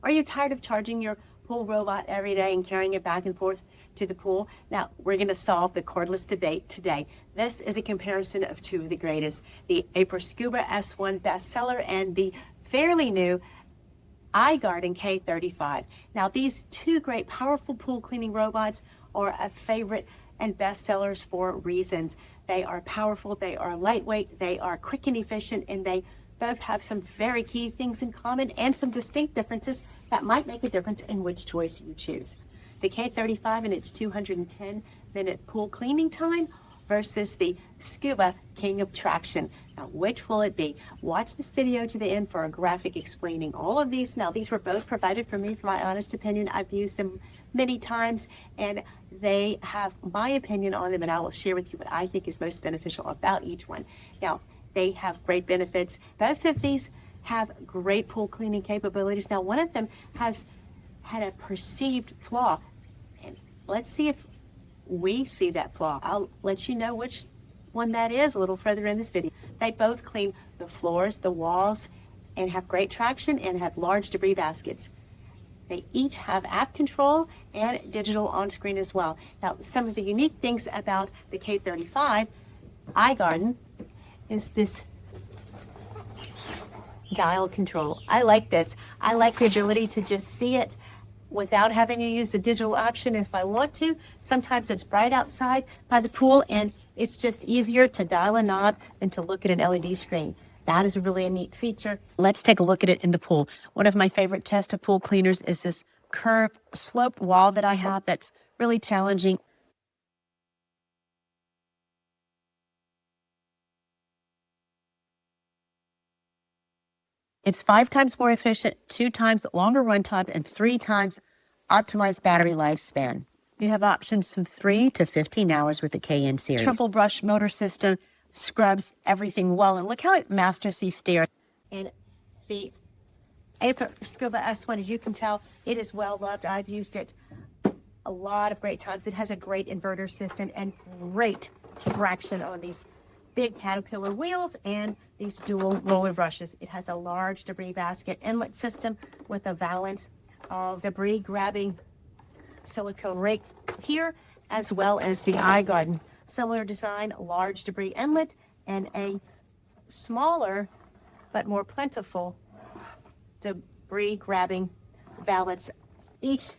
Are you tired of charging your pool robot every day and carrying it back and forth to the pool? Now, we're going to solve the cordless debate today. This is a comparison of two of the greatest, the Aiper Scuba S1 bestseller and the fairly new iGarden K35. Now, these two great, powerful pool cleaning robots are a favorite and bestsellers for reasons. They are powerful, they are lightweight, they are quick and efficient, and they both have some very key things in common and some distinct differences that might make a difference in which choice you choose. The K35 and its 210-minute pool cleaning time versus the Scuba King of Traction. Now, which will it be? Watch this video to the end for a graphic explaining all of these. Now, these were both provided for me for my honest opinion. I've used them many times, and they have my opinion on them, and I will share with you what I think is most beneficial about each one. Now, they have great benefits. Both of these have great pool cleaning capabilities. Now, one of them has had a perceived flaw, and let's see if we see that flaw. I'll let you know which one that is a little further in this video. They both clean the floors, the walls, and have great traction and have large debris baskets. They each have app control and digital on-screen as well. Now, some of the unique things about the K35 iGarden is this dial control. I like this. I like the ability to just see it without having to use the digital option if I want to. Sometimes it's bright outside by the pool, and it's just easier to dial a knob than to look at an LED screen. That is really a neat feature. Let's take a look at it in the pool. One of my favorite tests of pool cleaners is this curved sloped wall that I have that's really challenging. It's 5 times more efficient, 2 times longer runtime, and 3 times optimized battery lifespan. You have options from 3 to 15 hours with the KN series. Triple brush motor system scrubs everything well, and look how it masters these stairs. And the Aiper Scuba S1, as you can tell, it is well loved. I've used it a lot of great times. It has a great inverter system and great traction on these big Caterpillar wheels and these dual roller brushes. It has a large debris basket inlet system with a valance of debris grabbing silicone rake here, as well as the iGarden. Similar design, large debris inlet, and a smaller but more plentiful debris grabbing valance. Each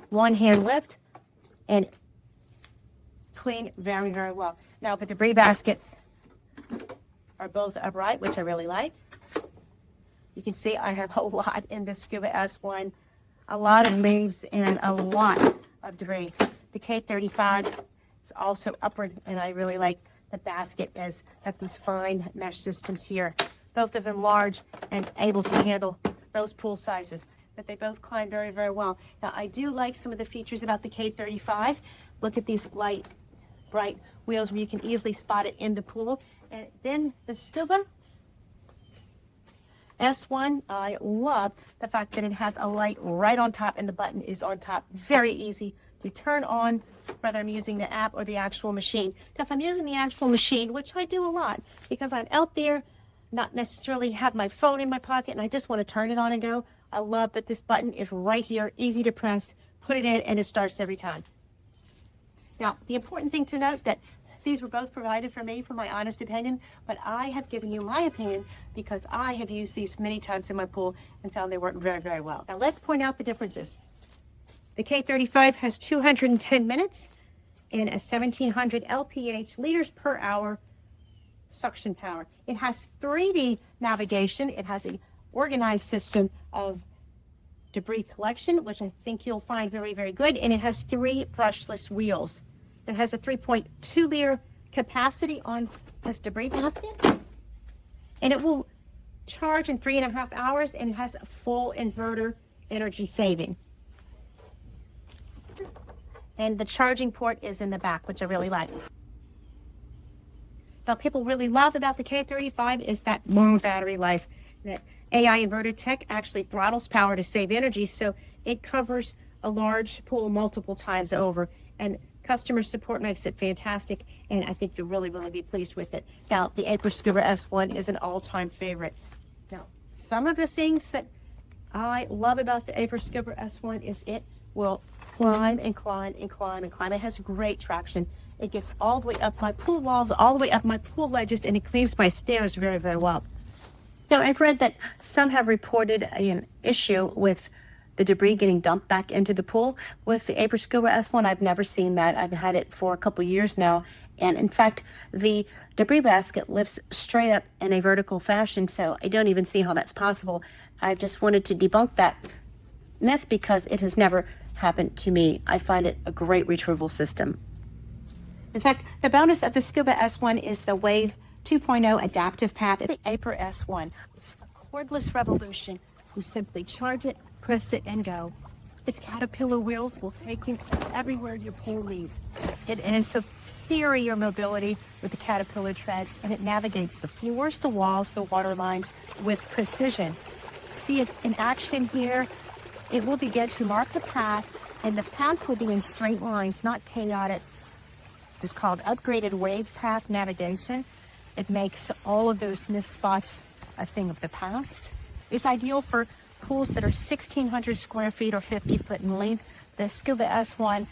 one hand lift and clean very, very well. Now, the debris baskets are both upright, which I really like. You can see I have a lot in the Scuba S1, a lot of leaves and a lot of debris. The K35 is also upward, and I really like the basket as have these fine mesh systems here. Both of them large and able to handle those pool sizes, but they both climb very, very well. Now, I do like some of the features about the K35. Look at these light, bright wheels where you can easily spot it in the pool. And then the Scuba S1, I love the fact that it has a light right on top and the button is on top. Very easy to turn on, whether I'm using the app or the actual machine. Now, if I'm using the actual machine, which I do a lot because I'm out there, not necessarily have my phone in my pocket and I just want to turn it on and go, I love that this button is right here, easy to press, put it in, and it starts every time. Now, the important thing to note that these were both provided for me for my honest opinion, but I have given you my opinion because I have used these many times in my pool and found they work very, very well. Now, let's point out the differences. The K35 has 210 minutes and a 1700 LPH, liters per hour suction power. It has 3D navigation. It has an organized system of debris collection, which I think you'll find very, very good. And it has 3 brushless wheels. It has a 3.2 liter capacity on this debris basket. And it will charge in 3.5 hours, and it has a full inverter energy saving. And the charging port is in the back, which I really like. What people really love about the K35 is that long battery life. That AI inverter tech actually throttles power to save energy, so it covers a large pool multiple times over. And customer support makes it fantastic, and I think you'll really, really be pleased with it. Now, the Aiper Scuba S1 is an all-time favorite. Now, some of the things that I love about the Aiper Scuba S1 is it will climb and climb and climb and climb. It has great traction. It gets all the way up my pool walls, all the way up my pool ledges, and it cleans my stairs very, very well. Now, I've read that some have reported an issue with the debris getting dumped back into the pool. With the Aiper Scuba S1, I've never seen that. I've had it for a couple years now. And in fact, the debris basket lifts straight up in a vertical fashion, so I don't even see how that's possible. I just wanted to debunk that myth because it has never happened to me. I find it a great retrieval system. In fact, the bonus of the Scuba S1 is the Wave 2.0 adaptive path. The Aiper S1 is a cordless revolution. You simply charge it, press it, and go. Its caterpillar wheels will take you everywhere your pool leads. It has superior mobility with the caterpillar treads, and it navigates the floors, the walls, the water lines with precision. See it in action here. It will begin to mark the path, and the path will be in straight lines, not chaotic. It's called upgraded wave path navigation. It makes all of those missed spots a thing of the past. It's ideal for pools that are 1,600 square feet or 50 foot in length. The Scuba S1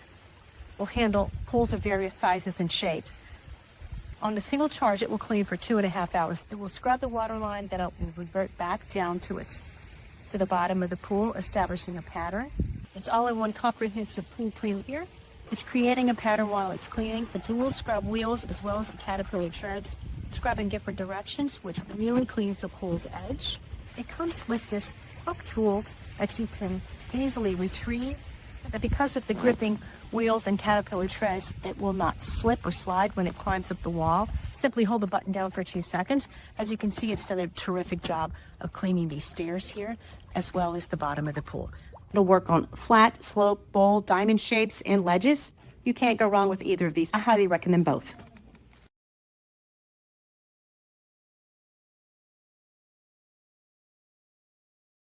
will handle pools of various sizes and shapes. On a single charge, it will clean for 2.5 hours. It will scrub the water line, then it will revert back down to the bottom of the pool, establishing a pattern. It's all in one comprehensive pool cleaner. It's creating a pattern while it's cleaning. The dual scrub wheels as well as the caterpillar treads scrub in different directions, which really cleans the pool's edge. It comes with this hook tool that you can easily retrieve. But because of the gripping wheels and caterpillar treads, it will not slip or slide when it climbs up the wall. Simply hold the button down for 2 seconds. As you can see, it's done a terrific job of cleaning these stairs here, as well as the bottom of the pool. It'll work on flat, slope, bowl, diamond shapes, and ledges. You can't go wrong with either of these. I highly recommend both.